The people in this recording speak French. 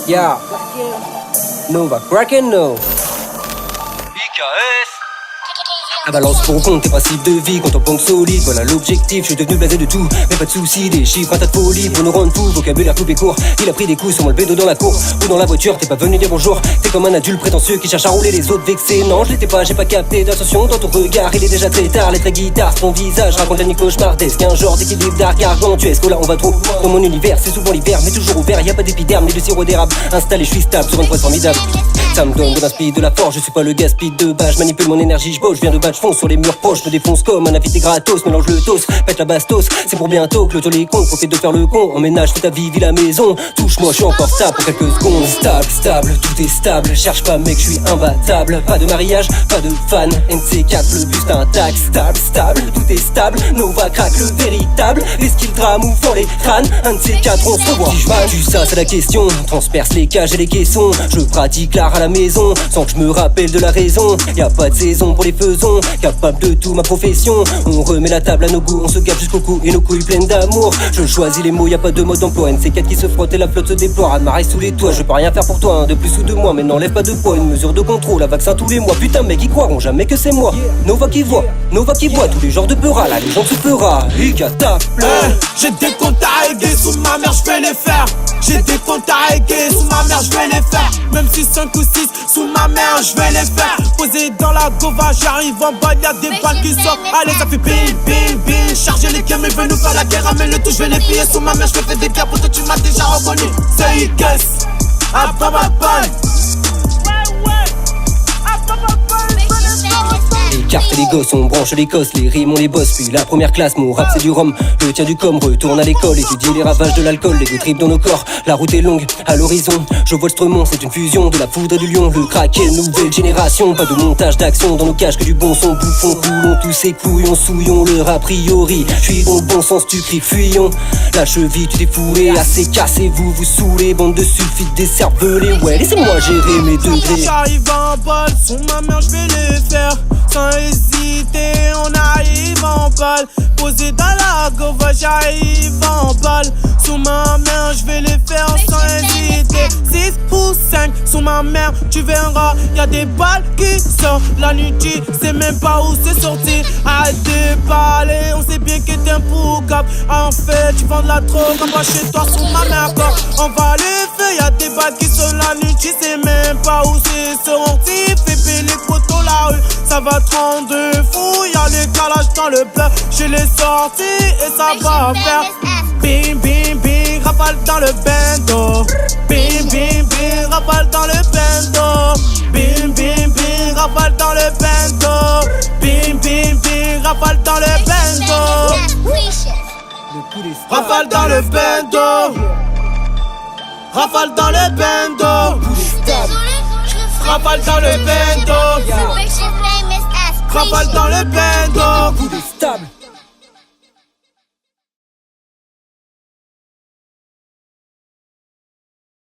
Yeah, Nova Kraken, no. IKS. La balance pour compte, tes principes de vie, quand on pompe solide, voilà l'objectif, je suis devenu blasé de tout, mais pas de soucis, des chiffres, un tas de folie, pour nous rendre fous, vocabulaire coupé court, il a pris des coups sur mon bédo dans la cour, ou dans la voiture, t'es pas venu dire bonjour, t'es comme un adulte prétentieux qui cherche à rouler les autres vexés, non je l'étais pas, j'ai pas capté d'attention dans ton regard, il est déjà très tard, les traits guitare, ton visage, raconte la nuit cauchemardesque, un genre d'équilibre d'art gargantuesque, là on va trop, dans mon univers, c'est souvent l'hiver, mais toujours ouvert, y a pas d'épiderme, ni de sirop d'érable, installé, je suis stable, sur une voie formidable. Ça me donne de l'inspi, de la force, je suis pas le gaspille de bas, je manipule mon énergie, je viens de battre, je fonce sur les murs proches, je me défonce comme un invité gratos, mélange le toast, pète la bastos, c'est pour bientôt que le tollé con, profite de faire le con, emménage toute ta vie, vis la maison, touche-moi, je suis encore stable pour quelques secondes. Stable, tout est stable, cherche pas mec, je suis imbattable, pas de mariage, pas de fan, NC4, le buste intact, stable, tout est stable, Nova craque le véritable, les skills drame ou font les crânes, un de ces quatre on se revoit. Si je tu ça c'est la question, transperce les cages et les caissons, je pratique l'art à la maison, sans que je me rappelle de la raison, y a pas de saison pour les faisons, capable de tout ma profession, on remet la table à nos goûts, on se gâte jusqu'au cou et nos couilles pleines d'amour, je choisis les mots, y a pas de mode d'emploi, NC4 qui se frotte et la flotte se déploie, marée sous les toits, je peux rien faire pour toi, de plus ou de moins, mais n'enlève pas de poids, une mesure de contrôle, un vaccin tous les mois, putain mec ils croiront jamais que c'est moi, Nova qui voit, Nova qui boit, tous les genres de peurat, la légende se fera, Ika tape. J'ai des comptes à régler, sous ma mère je vais les faire. J'ai des comptes à régler, sous ma mère je vais les faire. Même si 5 ou 6, sous ma mère je vais les faire. Posé dans la gova, j'arrive en bas, y'a des balles qui sortent. Allez ça fait bing, chargez les cams, ils veulent nous faire la guerre. Ramène le tout, je vais les piller, sous ma mère je vais faire des guerres. Pour toi tu m'as déjà reconnu. C'est IKS, à pas ma balle. Carte les gosses, on branche les cosses, les rimes on les bosse, puis la première classe, mon rap c'est du rhum, le tien du com, retourne à l'école, étudier les ravages de l'alcool, les deux tripes dans nos corps, la route est longue, à l'horizon, je vois le Stremont, c'est une fusion de la foudre et du lion, le crack et nouvelle génération, pas de montage d'action dans nos cages, que du bon son, bouffon, coulons tous ces couillons, souillons leur a priori, je suis au bon sens, tu cries fuyons, la cheville tu t'es fourré, assez cassé, vous saoulez, bande de sulfites, des cervelés, ouais, laissez-moi gérer mes degrés. J'arrive en balle, sous ma mère je vais les faire. Sans hésiter, on arrive en balle. Posé dans la gova, j'arrive en balle. Sous ma main, je vais les faire sans hésiter. 6 ou 5, sous ma main, tu verras. Y'a des balles qui sortent la nuit, tu sais même pas où c'est sorti. Arrête de parler, on sait bien que t'es un poucap. En fait, tu vends de la drogue, en bas chez toi, sous ma main encore. On va les faire, y'a des balles qui sortent la nuit, tu sais même pas où c'est sorti. Fais payer les poteaux la rue, ça va te rendre fou. Y'a le calage dans le bluff, je l'ai sorti et ça va faire bim, rafale dans le bendo. Bim, rafale dans le bendo. Bim, rafale dans le bendo. Bim, rafale dans le bendo. Rafale dans le bendo. Rafale dans le bendo. Rafale dans le bendo. Rafale dans le bendo. Stable.